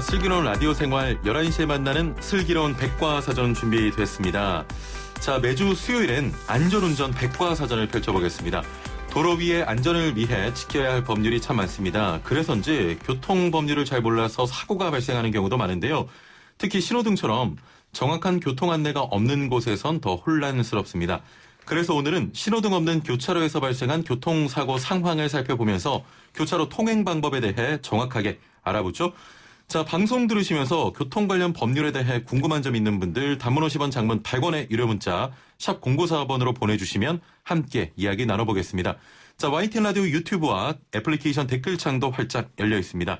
슬기로운 라디오 생활 11시에 만나는 슬기로운 백과사전 준비됐습니다. 자, 매주 수요일엔 안전운전 백과사전을 펼쳐보겠습니다. 도로 위의 안전을 위해 지켜야 할 법률이 참 많습니다. 그래서인지 교통법률을 잘 몰라서 사고가 발생하는 경우도 많은데요. 특히 신호등처럼 정확한 교통 안내가 없는 곳에선 더 혼란스럽습니다. 그래서 오늘은 신호등 없는 교차로에서 발생한 교통사고 상황을 살펴보면서 교차로 통행 방법에 대해 정확하게 알아보죠. 자, 방송 들으시면서 교통 관련 법률에 대해 궁금한 점 있는 분들 단문 50원, 장문 100원의 유료 문자 샵 0945번으로 보내주시면 함께 이야기 나눠보겠습니다. 자, YTN 라디오 유튜브와 애플리케이션 댓글창도 활짝 열려 있습니다.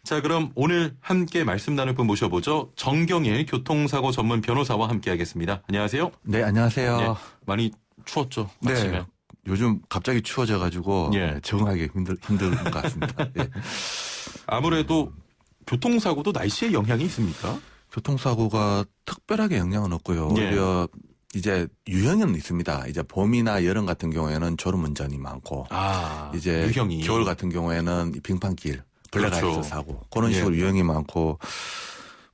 자, 그럼 오늘 함께 말씀 나눌 분 모셔보죠. 정경일 교통사고 전문 변호사와 함께 하겠습니다. 안녕하세요. 네, 안녕하세요. 네, 많이 추웠죠? 네. 아침에. 요즘 갑자기 추워져가지고 적응하기 힘든 것 같습니다. 예. 아무래도 교통사고도 날씨에 영향이 있습니까? 교통사고가 특별하게 영향은 없고요. 오히려 이제 유형은 있습니다. 이제 봄이나 여름 같은 경우에는 졸음운전이 많고, 이제 유형이. 겨울 같은 경우에는 빙판길, 블랙아이스 그렇죠. 사고 그런 식으로 유형이 많고,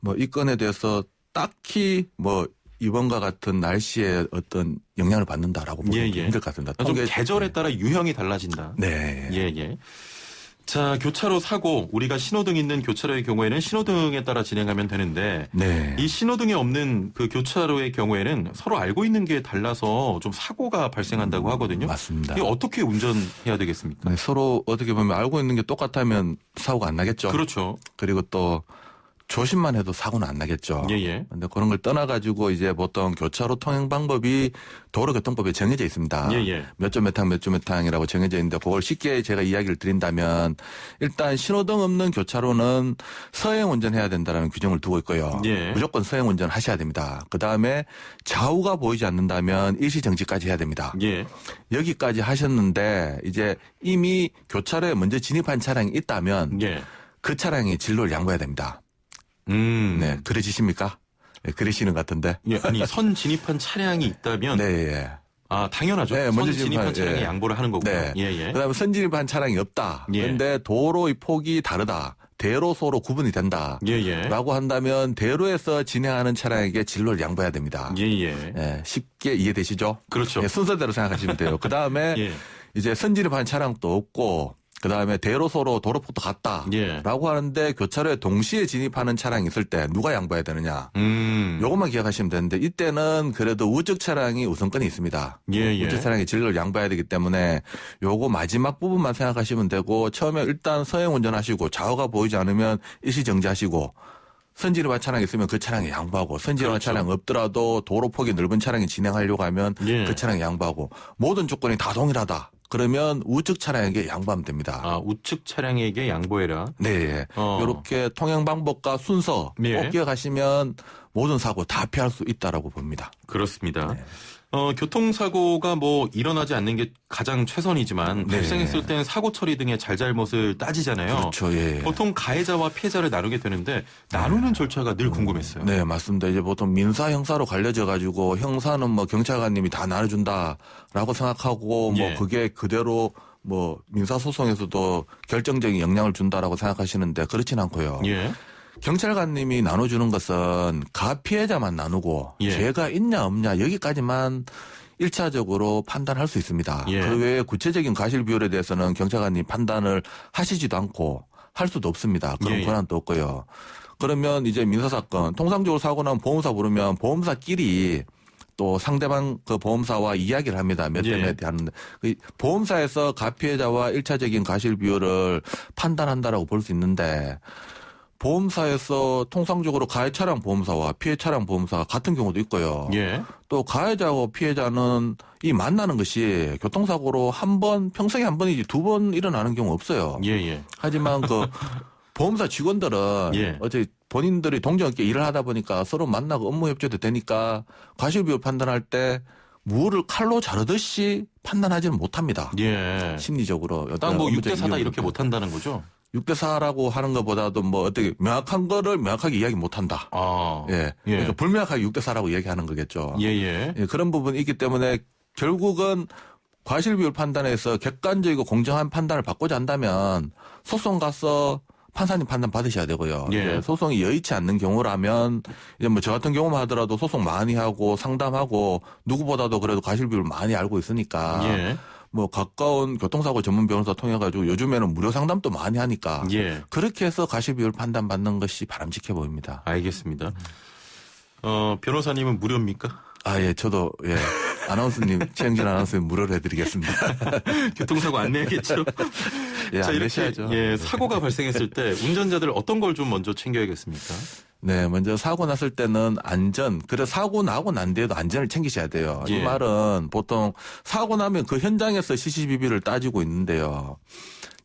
뭐 이 건에 대해서 딱히 뭐 이번과 같은 날씨에 어떤 영향을 받는다라고 보기 힘들 것 같습니다. 좀 계절에 따라 유형이 달라진다. 네. 예. 자, 교차로 사고, 우리가 신호등 있는 교차로의 경우에는 신호등에 따라 진행하면 되는데, 이 신호등이 없는 그 교차로의 경우에는 서로 알고 있는 게 달라서 좀 사고가 발생한다고 하거든요. 맞습니다. 이게 어떻게 운전해야 되겠습니까? 네, 서로 어떻게 보면 알고 있는 게 똑같다면 사고가 안 나겠죠. 그렇죠. 그리고 또 조심만 해도 사고는 안 나겠죠. 그런데 그런 걸 떠나가지고 이제 보통 교차로 통행 방법이 도로교통법에 정해져 있습니다. 몇 점 몇 항 몇 점 몇 항이라고 정해져 있는데 그걸 쉽게 제가 이야기를 드린다면 일단 신호등 없는 교차로는 서행 운전해야 된다는 규정을 두고 있고요. 무조건 서행 운전 하셔야 됩니다. 그다음에 좌우가 보이지 않는다면 일시 정지까지 해야 됩니다. 여기까지 하셨는데 이제 이미 교차로에 먼저 진입한 차량이 있다면 그 차량이 진로를 양보해야 됩니다. 네, 그러시십니까? 네, 그러시는 것 같은데. 아니, 선 진입한 차량이 있다면. 당연하죠. 네, 먼저 진입한 차량에 양보를 하는 거고요. 그다음에 선 진입한 차량이 없다. 그런데 도로의 폭이 다르다. 대로소로 구분이 된다. 라고 한다면 대로에서 진행하는 차량에게 진로를 양보해야 됩니다. 쉽게 이해되시죠? 그렇죠. 순서대로 생각하시면 돼요. 그다음에 이제 선 진입한 차량도 없고 그다음에 대로소로 도로폭도 같다라고 하는데 교차로에 동시에 진입하는 차량이 있을 때 누가 양보해야 되느냐. 요것만 기억하시면 되는데 이때는 그래도 우측 차량이 우선권이 있습니다. 우측 차량이 진로를 양보해야 되기 때문에 요거 마지막 부분만 생각하시면 되고 처음에 일단 서행 운전하시고 좌우가 보이지 않으면 일시 정지하시고 선진입한 차량이 있으면 그 차량에 양보하고 선진입한 차량 없더라도 도로폭이 넓은 차량이 진행하려고 하면 그 차량에 양보하고 모든 조건이 다 동일하다. 그러면 우측 차량에게 양보하면 됩니다. 우측 차량에게 양보해라. 네. 이렇게 통행 방법과 순서 꼭 기억하시면 모든 사고 다 피할 수 있다라고 봅니다. 그렇습니다. 교통사고가 뭐 일어나지 않는 게 가장 최선이지만 발생했을 땐 사고 처리 등의 잘잘못을 따지잖아요. 그렇죠. 보통 가해자와 피해자를 나누게 되는데 나누는 절차가 늘 궁금했어요. 네, 맞습니다. 이제 보통 민사 형사로 갈려져 가지고 형사는 뭐 경찰관님이 다 나눠준다라고 생각하고 뭐 그게 그대로 뭐 민사소송에서도 결정적인 영향을 준다라고 생각하시는데 그렇진 않고요. 경찰관님이 나눠주는 것은 가피해자만 나누고 죄가 있냐 없냐 여기까지만 1차적으로 판단할 수 있습니다. 그 외에 구체적인 과실 비율에 대해서는 경찰관님 판단을 하시지도 않고 할 수도 없습니다. 그런 권한도 없고요. 그러면 이제 민사사건 통상적으로 사고 나면 보험사 부르면 보험사끼리 또 상대방 그 보험사와 이야기를 합니다. 몇 대 몇 하는데 보험사에서 가피해자와 1차적인 과실 비율을 판단한다라고 볼 수 있는데 보험사에서 통상적으로 가해 차량 보험사와 피해 차량 보험사가 같은 경우도 있고요. 또 가해자하고 피해자는 이 만나는 것이 교통사고로 한 번, 평생에 한 번이지 두 번 일어나는 경우 없어요. 하지만 그 보험사 직원들은 어제 본인들이 동정 있게 일을 하다 보니까 서로 만나고 업무 협조도 되니까 과실비율 판단할 때 무를 칼로 자르듯이 판단하지는 못합니다. 심리적으로. 딱 뭐 6대 4다 이렇게 못한다는 거죠? 6대 4라고 하는 것보다도 뭐 어떻게 명확한 거를 명확하게 이야기 못한다. 그러니까 불명확하게 6대 4라고 얘기하는 거겠죠. 그런 부분이 있기 때문에 결국은 과실비율 판단에서 객관적이고 공정한 판단을 받고자 한다면 소송 가서 판사님 판단 받으셔야 되고요. 예. 이제 소송이 여의치 않는 경우라면 이제 뭐 저 같은 경우만 하더라도 소송 많이 하고 상담하고 누구보다도 그래도 과실비율 많이 알고 있으니까 예. 뭐 가까운 교통사고 전문 변호사 통해가지고 요즘에는 무료 상담도 많이 하니까 예. 그렇게 해서 과실비율 판단받는 것이 바람직해 보입니다. 알겠습니다. 변호사님은 무료입니까? 아, 예, 저도, 예. 아나운서님, 최영진 아나운서님 무료로 해드리겠습니다. 교통사고 안 내야겠죠? 예, 자, 안 이렇게 내셔야죠. 예, 사고가 발생했을 때 운전자들 어떤 걸 좀 먼저 챙겨야겠습니까? 네, 먼저 사고 났을 때는 안전, 그래 사고 나고 난 뒤에도 안전을 챙기셔야 돼요. 예. 이 말은 보통 사고 나면 그 현장에서 CCTV를 따지고 있는데요.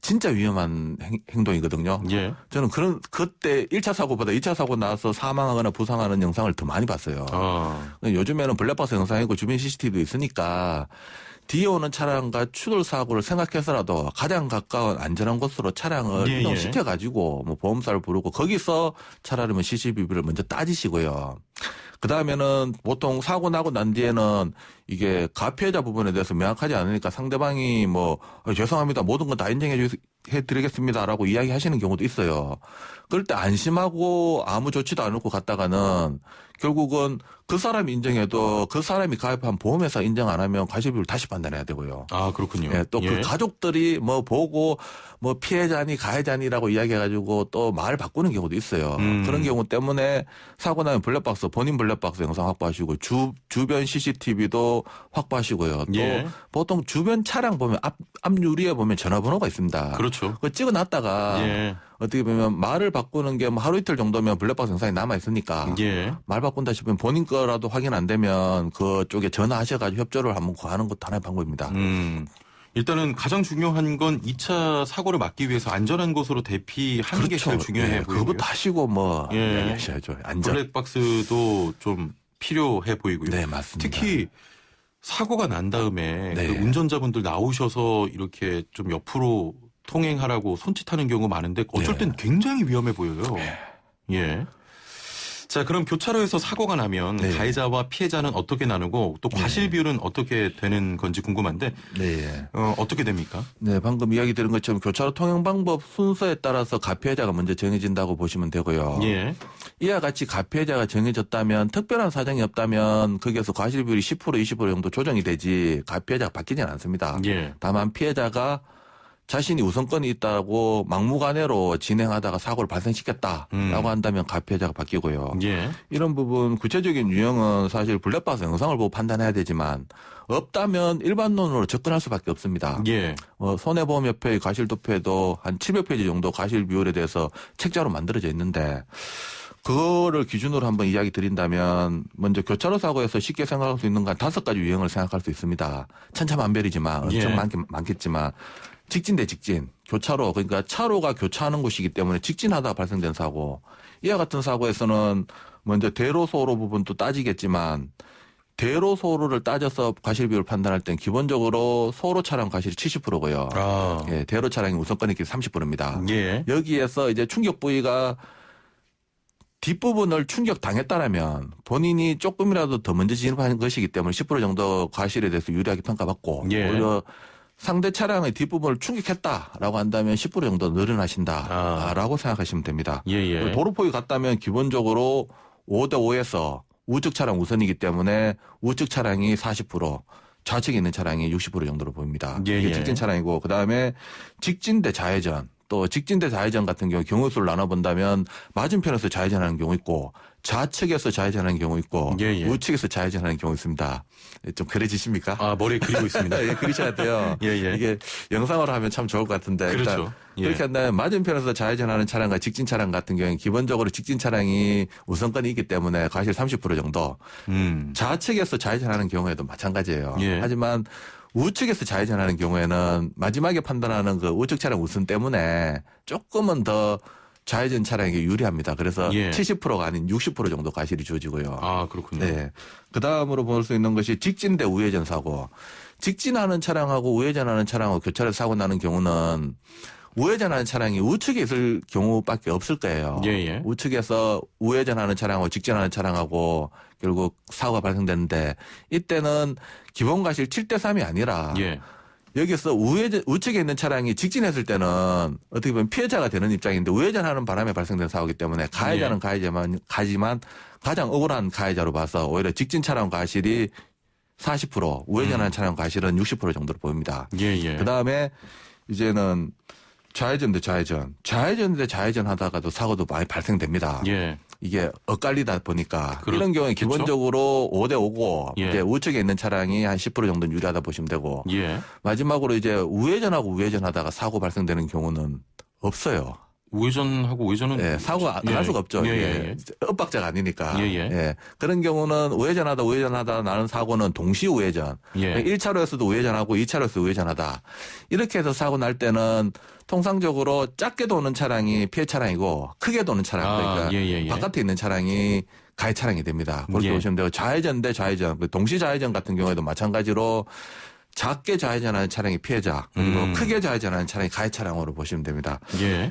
진짜 위험한 행동이거든요. 예. 저는 그때 1차 사고보다 2차 사고 나서 사망하거나 부상하는 영상을 더 많이 봤어요. 요즘에는 블랙박스 영상이고 주변 CCTV도 있으니까 뒤에 오는 차량과 추돌 사고를 생각해서라도 가장 가까운 안전한 곳으로 차량을 예, 이동시켜가지고 뭐 보험사를 부르고 거기서 차라리 CCTV를 먼저 따지시고요. 그 다음에는 보통 사고 나고 난 뒤에는 이게 가피해자 부분에 대해서 명확하지 않으니까 상대방이 뭐 죄송합니다. 모든 건 다 인정해드리겠습니다라고 이야기하시는 경우도 있어요. 그럴 때 안심하고 아무 조치도 안 놓고 갔다가는 결국은 그 사람이 인정해도 그 사람이 가입한 보험회사 인정 안 하면 과실비율 다시 판단해야 되고요. 아, 그렇군요. 예, 또 그 가족들이 뭐 보고 뭐 피해자니 가해자니라고 이야기해가지고 또 말을 바꾸는 경우도 있어요. 그런 경우 때문에 사고 나면 블랙박스, 본인 블랙박스 영상 확보하시고 주변 CCTV도 확보하시고요. 또 예. 보통 주변 차량 보면 앞 유리에 보면 전화번호가 있습니다. 그렇죠. 그거 찍어놨다가 예. 어떻게 보면 말을 바꾸는 게 뭐 하루 이틀 정도면 블랙박스 영상이 남아 있으니까 예. 말 바꾼다 싶으면 본인 거라도 확인 안 되면 그쪽에 전화하셔가지고 협조를 한번 구하는 것도 하나의 방법입니다. 일단은 가장 중요한 건 2차 사고를 막기 위해서 안전한 곳으로 대피하는 게 제일 중요해 보이고요. 그거 하시고 뭐 이야기하셔야죠. 안전. 블랙박스도 좀 필요해 보이고요. 네, 맞습니다. 특히 사고가 난 다음에 네. 그 운전자분들 나오셔서 이렇게 좀 옆으로 통행하라고 손짓하는 경우가 많은데 어쩔 땐 굉장히 위험해 보여요. 예. 자, 그럼 교차로에서 사고가 나면 가해자와 피해자는 어떻게 나누고 또 과실 비율은 어떻게 되는 건지 궁금한데 어떻게 됩니까? 네, 방금 이야기 드린 것처럼 교차로 통행 방법 순서에 따라서 가피해자가 먼저 정해진다고 보시면 되고요. 예. 이와 같이 가피해자가 정해졌다면 특별한 사정이 없다면 거기에서 과실 비율이 10% 20% 정도 조정이 되지 가피해자가 바뀌지는 않습니다. 예. 다만 피해자가 자신이 우선권이 있다고 막무가내로 진행하다가 사고를 발생시켰다라고 한다면 가피해자가 바뀌고요. 예. 이런 부분 구체적인 유형은 사실 블랙박스 영상을 보고 판단해야 되지만 없다면 일반론으로 접근할 수밖에 없습니다. 예. 손해보험협회의 과실도표에도 한 700페이지 정도 과실 비율에 대해서 책자로 만들어져 있는데 그거를 기준으로 한번 이야기 드린다면 먼저 교차로 사고에서 쉽게 생각할 수 있는 건 5가지 유형을 생각할 수 있습니다. 천차만별이지만 엄청 많겠지만 직진 대 직진, 교차로, 그러니까 차로가 교차하는 곳이기 때문에 직진하다가 발생된 사고. 이와 같은 사고에서는 먼저 대로소로 부분도 따지겠지만 대로소로를 따져서 과실비율 판단할 땐 기본적으로 소로 차량 과실이 70%고요. 예, 대로 차량이 우선권이 30%입니다. 예. 여기에서 이제 충격 부위가 뒷부분을 충격당했다라면 본인이 조금이라도 더 먼저 진입한 것이기 때문에 10% 정도 과실에 대해서 유리하게 평가받고 오히려 상대 차량의 뒷부분을 충격했다라고 한다면 10% 정도 늘어나신다라고 생각하시면 됩니다. 도로폭이 같다면 기본적으로 5대 5에서 우측 차량 우선이기 때문에 우측 차량이 40%, 좌측에 있는 차량이 60% 정도로 보입니다. 이게 직진 차량이고 그다음에 직진 대 좌회전. 또 직진 대 좌회전 같은 경우 수를 나눠본다면 맞은편에서 좌회전하는 경우 있고 좌측에서 좌회전하는 경우 있고 우측에서 좌회전하는 경우 있습니다. 좀 그려지십니까? 아, 머리에 그리고 있습니다. 예, 그리셔야 돼요. 이게 영상으로 하면 참 좋을 것 같은데 그렇죠. 그렇게 한다면 맞은편에서 좌회전하는 차량과 직진 차량 같은 경우에 기본적으로 직진 차량이 우선권이 있기 때문에 과실 30% 정도 좌측에서 좌회전하는 경우에도 마찬가지예요. 하지만 우측에서 좌회전하는 경우에는 마지막에 판단하는 그 우측 차량 우선 때문에 조금은 더 좌회전 차량에게 유리합니다. 그래서 70%가 아닌 60% 정도 과실이 주어지고요. 아, 그렇군요. 네. 그 다음으로 볼 수 있는 것이 직진 대 우회전 사고. 직진하는 차량하고 우회전하는 차량하고 교차로에서 사고 나는 경우는 우회전하는 차량이 우측에 있을 경우밖에 없을 거예요. 우측에서 우회전하는 차량하고 직진하는 차량하고 결국 사고가 발생되는데 이때는 기본 과실 7대 3이 아니라 여기서 우측에 있는 차량이 직진했을 때는 어떻게 보면 피해자가 되는 입장인데 우회전하는 바람에 발생된 사고이기 때문에 가해자는 가해자만 가지만 가장 억울한 가해자로 봐서 오히려 직진 차량 과실이 40%, 우회전하는 차량 과실은 60% 정도로 보입니다. 그다음에 이제는 좌회전 대 좌회전 하다가도 사고도 많이 발생됩니다. 이게 엇갈리다 보니까 이런 경우에 기본적으로 5대 5고 이제 우측에 있는 차량이 한 10% 정도 유리하다 보시면 되고 마지막으로 이제 우회전하다가 사고 발생되는 경우는 없어요. 우회전하고 우회전은 사고 안 할 수가 없죠. 엇박자가 아니니까. 그런 경우는 우회전하다 나는 사고는 동시 우회전. 1차로에서도 우회전하고 2차로에서 우회전하다. 이렇게 해서 사고 날 때는 통상적으로 작게 도는 차량이 피해 차량이고 크게 도는 차량 그러니까 바깥에 있는 차량이 가해 차량이 됩니다. 그렇게 보시면 되고 좌회전 대 좌회전, 동시 좌회전 같은 경우에도 마찬가지로 작게 좌회전하는 차량이 피해자 그리고 크게 좌회전하는 차량이 가해 차량으로 보시면 됩니다.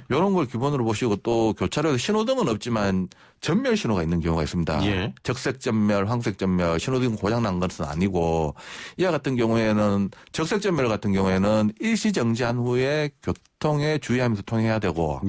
이런 걸 기본으로 보시고 또 교차로에서 신호등은 없지만 전멸 신호가 있는 경우가 있습니다. 적색 전멸, 황색 전멸, 신호등 고장 난 것은 아니고 이와 같은 경우에는 적색 전멸 같은 경우에는 일시 정지한 후에 교통에 주의하면서 통행해야 되고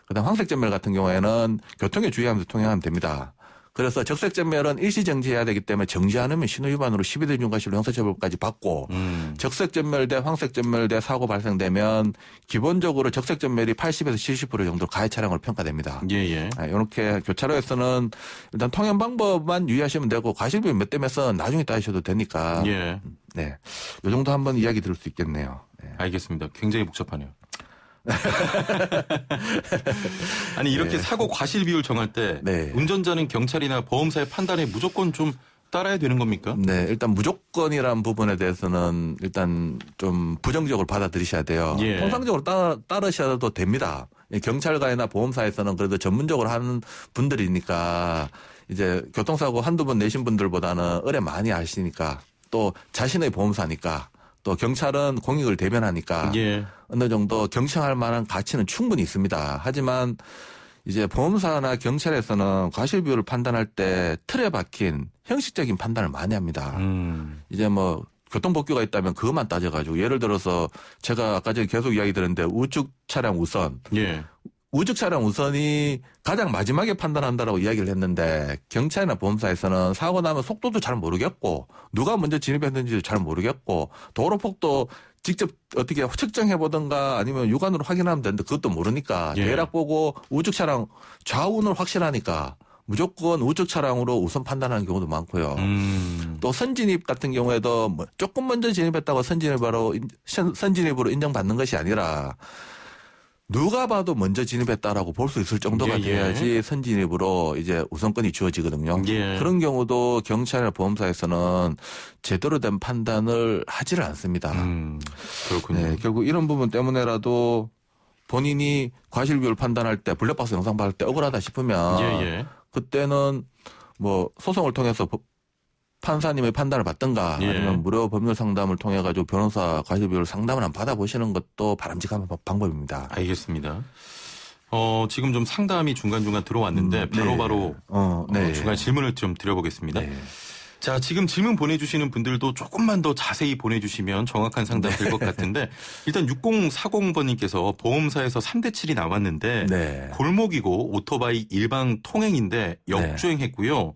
그다음 황색 전멸 같은 경우에는 교통에 주의하면서 통행하면 됩니다. 그래서 적색 전멸은 일시 정지해야 되기 때문에 정지 않으면 신호 위반으로 12대 중과실로 형사처벌까지 받고 적색 전멸 대 황색 전멸 대 사고 발생되면 기본적으로 적색 전멸이 80에서 70% 정도 가해 차량으로 평가됩니다. 이렇게 교차로에서는 일단 통행 방법만 유의하시면 되고 과실비 몇 대면서 나중에 따지셔도 되니까 네, 이 정도 한번 이야기 들을 수 있겠네요. 알겠습니다. 굉장히 복잡하네요. 아니 이렇게 사고 과실 비율 정할 때 운전자는 경찰이나 보험사의 판단에 무조건 좀 따라야 되는 겁니까? 네, 일단 무조건이라는 부분에 대해서는 일단 좀 부정적으로 받아들이셔야 돼요. 통상적으로 따르셔도 됩니다. 경찰관이나 보험사에서는 그래도 전문적으로 하는 분들이니까 이제 교통사고 한두 번 내신 분들보다는 의뢰 많이 하시니까 또 자신의 보험사니까 또 경찰은 공익을 대변하니까 어느 정도 경청할 만한 가치는 충분히 있습니다. 하지만 이제 보험사나 경찰에서는 과실 비율을 판단할 때 틀에 박힌 형식적인 판단을 많이 합니다. 이제 뭐 교통법규가 있다면 그것만 따져가지고 예를 들어서 제가 아까 전에 계속 이야기 드렸는데 우측 차량 우선 우측 차량 우선이 가장 마지막에 판단한다라고 이야기를 했는데 경찰이나 보험사에서는 사고 나면 속도도 잘 모르겠고 누가 먼저 진입했는지도 잘 모르겠고 도로폭도 직접 어떻게 측정해 보든가 아니면 육안으로 확인하면 되는데 그것도 모르니까 대략 보고 우측 차량 좌우는 확실하니까 무조건 우측 차량으로 우선 판단하는 경우도 많고요. 또 선진입 같은 경우에도 뭐 조금 먼저 진입했다고 선진입으로 인정받는 것이 아니라 누가 봐도 먼저 진입했다라고 볼 수 있을 정도가 돼야지 선진입으로 이제 우선권이 주어지거든요. 그런 경우도 경찰이나 보험사에서는 제대로 된 판단을 하지를 않습니다. 그렇군요. 네, 결국 이런 부분 때문에라도 본인이 과실 비율 판단할 때 블랙박스 영상 받을 때 억울하다 싶으면 그때는 뭐 소송을 통해서 판사님의 판단을 받든가 아니면 무료 법률 상담을 통해 가지고 변호사 과실 비율 상담을 한번 받아보시는 것도 바람직한 방법입니다. 알겠습니다. 지금 좀 상담이 중간중간 들어왔는데 바로바로 중간 질문을 좀 드려보겠습니다. 자, 지금 질문 보내주시는 분들도 조금만 더 자세히 보내주시면 정확한 상담 될 것 같은데 일단 6040번님께서 보험사에서 3대7이 나왔는데 골목이고 오토바이 일방 통행인데 역주행했고요.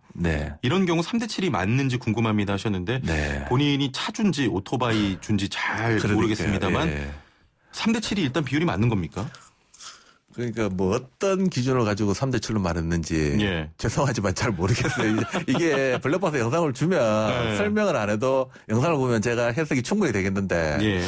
이런 경우 3대7이 맞는지 궁금합니다 하셨는데 본인이 차 준지 오토바이 준지 잘 모르겠습니다만 3대7이 일단 비율이 맞는 겁니까? 그러니까 뭐 어떤 기준을 가지고 3대7로 말했는지 죄송하지만 잘 모르겠어요. 이게 블랙박스 영상을 주면 설명을 안 해도 영상을 보면 제가 해석이 충분히 되겠는데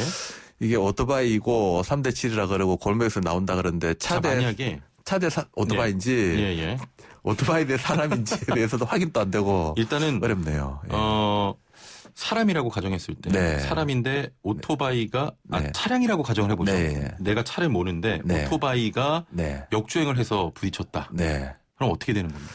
이게 오토바이고 3대7이라 그러고 골목에서 나온다 그러는데 차 대 오토바이인지 오토바이 대 사람인지에 대해서도 확인도 안 되고 일단은 어렵네요. 사람이라고 가정했을 때 사람인데 오토바이가 차량이라고 가정을 해보죠. 내가 차를 모르는데 오토바이가 역주행을 해서 부딪혔다. 그럼 어떻게 되는 겁니까?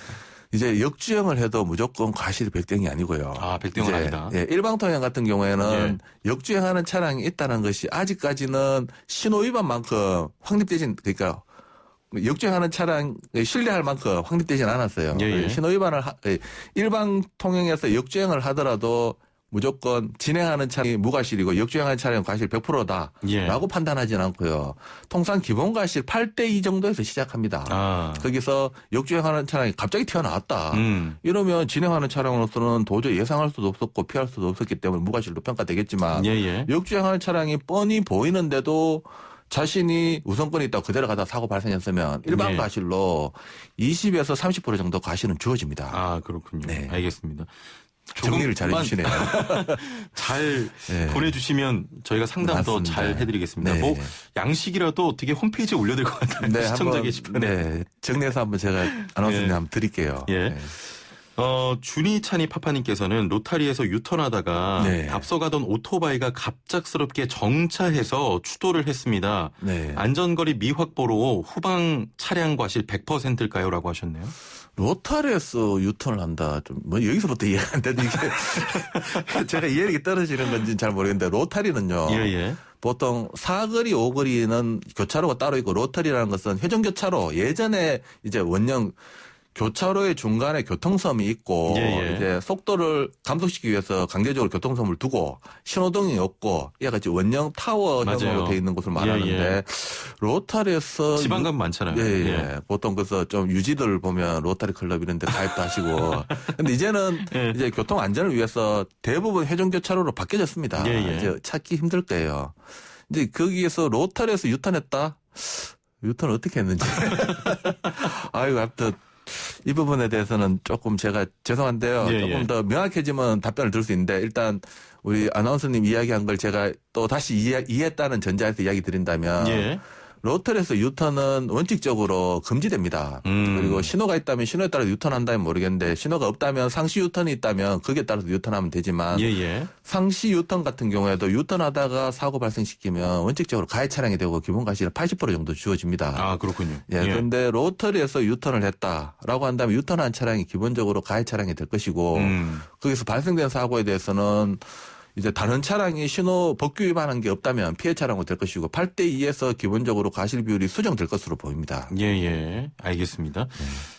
이제 역주행을 해도 무조건 과실이 100대이 아니고요. 아, 100대는 아니다. 일방통행 같은 경우에는 역주행하는 차량이 있다는 것이 아직까지는 신호 위반만큼 확립되진 그러니까 역주행하는 차량 신뢰할 만큼 확립되진 않았어요. 신호 위반을 일방 통행에서 역주행을 하더라도 무조건 진행하는 차량이 무과실이고 역주행하는 차량은 과실 100%다라고 예. 판단하지는 않고요. 통상 기본 과실 8대2 정도에서 시작합니다. 거기서 역주행하는 차량이 갑자기 튀어나왔다. 이러면 진행하는 차량으로서는 도저히 예상할 수도 없었고 피할 수도 없었기 때문에 무과실로 평가되겠지만 예예. 역주행하는 차량이 뻔히 보이는데도 자신이 우선권이 있다고 그대로 가다 사고 발생했으면 일반 예. 과실로 20에서 30% 정도 과실은 주어집니다. 아, 그렇군요. 네. 알겠습니다. 정리를 잘 해주시네요. 잘 네. 보내주시면 저희가 상담 더 맞습니다. 잘 해드리겠습니다. 네. 뭐 양식이라도 어떻게 홈페이지에 올려드릴 것 같아요. 네, 시청자 한번, 게시판에. 네, 정리해서 한번 제가 아나운서님 예. 한번 드릴게요. 예. 네. 준이찬이 파파님께서는 로타리에서 유턴하다가 네. 앞서가던 오토바이가 갑작스럽게 정차해서 추돌을 했습니다. 네. 안전거리 미확보로 후방 차량 과실 100%일까요? 라고 하셨네요. 로타리에서 유턴을 한다. 좀, 뭐, 여기서부터 이해가 안 되는데, 이게, 제가 이해력이 떨어지는 건지는 잘 모르겠는데, 로타리는요. 예. 보통 사거리, 오거리는 교차로가 따로 있고, 로타리라는 것은 회전교차로, 예전에 이제 원형 교차로의 중간에 교통섬이 있고, 예. 이제 속도를 감속시키기 위해서 강제적으로 교통섬을 두고, 신호등이 없고, 이와 같이 원형 타워형으로 되어 있는 곳을 말하는데, 예. 로타리에서. 지방 가면 많잖아요. 예. 보통 그래서 좀 유지들 보면 로타리 클럽 이런 데 가입도 하시고. 근데 이제는 예. 이제 교통 안전을 위해서 대부분 회전교차로로 바뀌어졌습니다. 예. 이제 찾기 힘들 거예요. 이제 거기에서 로타리에서 유턴했다? 유턴을 어떻게 했는지. 아이고, 아무튼. 이 부분에 대해서는 조금 제가 죄송한데요. 예. 조금 더 명확해지면 답변을 들 수 있는데 일단 우리 아나운서님 이야기한 걸 제가 또 다시 이해했다는 전제에서 이야기 드린다면 예. 로터에서 유턴은 원칙적으로 금지됩니다. 그리고 신호가 있다면 신호에 따라서 유턴한다면 모르겠는데 신호가 없다면 상시 유턴이 있다면 거기에 따라서 유턴하면 되지만 예. 상시 유턴 같은 경우에도 유턴하다가 사고 발생시키면 원칙적으로 가해 차량이 되고 기본 과실은 80% 정도 주어집니다. 아, 그렇군요. 예, 그런데 로터리에서 유턴을 했다라고 한다면 유턴한 차량이 기본적으로 가해 차량이 될 것이고 거기서 발생된 사고에 대해서는 이제 다른 차량이 신호 법규 위반한 게 없다면 피해 차량으로 될 것이고 8대2에서 기본적으로 과실 비율이 수정될 것으로 보입니다. 예. 알겠습니다.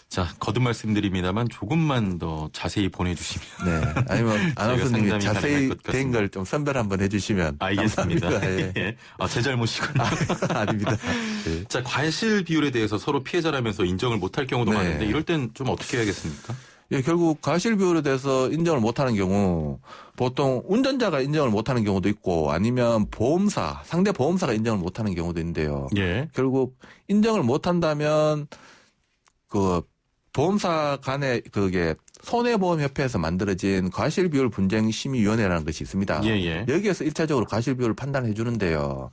자, 거듭 말씀드립니다만 조금만 더 자세히 보내주시면. 네. 아니면 아나운서님이 상담이 자세히 가능할 것 된 걸 좀 선별 한번 해주시면. 알겠습니다. 감사합니다. 예. 제 잘못이군요. 아닙니다. 네. 자, 과실 비율에 대해서 서로 피해자라면서 인정을 못할 경우도 네. 많은데 이럴 땐 좀 어떻게 해야겠습니까? 예, 결국 과실 비율에 대해서 인정을 못하는 경우 보통 운전자가 인정을 못하는 경우도 있고 아니면 보험사, 상대 보험사가 인정을 못하는 경우도 있는데요. 예. 결국 인정을 못한다면 그 보험사 간에 그게 손해보험협회에서 만들어진 과실비율 분쟁심의위원회라는 것이 있습니다. 예. 여기에서 1차적으로 과실비율을 판단해 주는데요.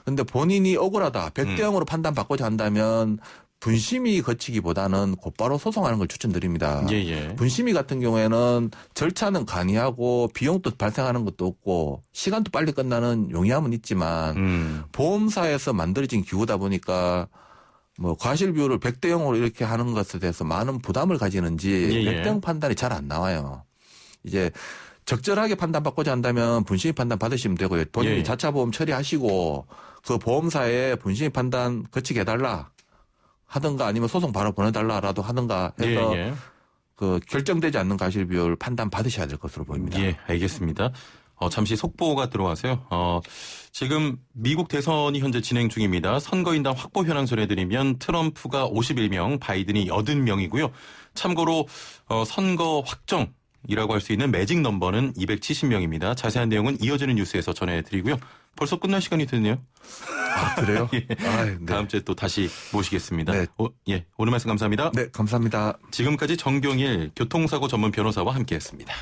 그런데 본인이 억울하다, 100대 0으로 판단받고자 한다면 분심이 거치기보다는 곧바로 소송하는 걸 추천드립니다. 예. 분심이 같은 경우에는 절차는 간이하고 비용도 발생하는 것도 없고 시간도 빨리 끝나는 용이함은 있지만 보험사에서 만들어진 기구다 보니까 뭐 과실 비율을 100대 0으로 이렇게 하는 것에 대해서 많은 부담을 가지는지 100대 0 판단이 잘 안 나와요. 이제 적절하게 판단받고자 한다면 분심이 판단 받으시면 되고요. 본인이 자차 보험 처리하시고 그 보험사에 분심이 판단 거치게 해달라 하든가 아니면 소송 바로 보내달라라도 하든가 해서 그 결정되지 않는 과실 비율 판단 받으셔야 될 것으로 보입니다. 예, 알겠습니다. 잠시 속보가 들어와서요. 지금 미국 대선이 현재 진행 중입니다. 선거인단 확보 현황 전해드리면 트럼프가 51명, 바이든이 80명이고요. 참고로 선거 확정이라고 할 수 있는 매직 넘버는 270명입니다. 자세한 내용은 이어지는 뉴스에서 전해드리고요. 벌써 끝날 시간이 됐네요. 아, 그래요? 예. 네. 다음 주에 또 다시 모시겠습니다. 네. 오늘 말씀 감사합니다. 네, 감사합니다. 지금까지 정경일 교통사고 전문 변호사와 함께했습니다.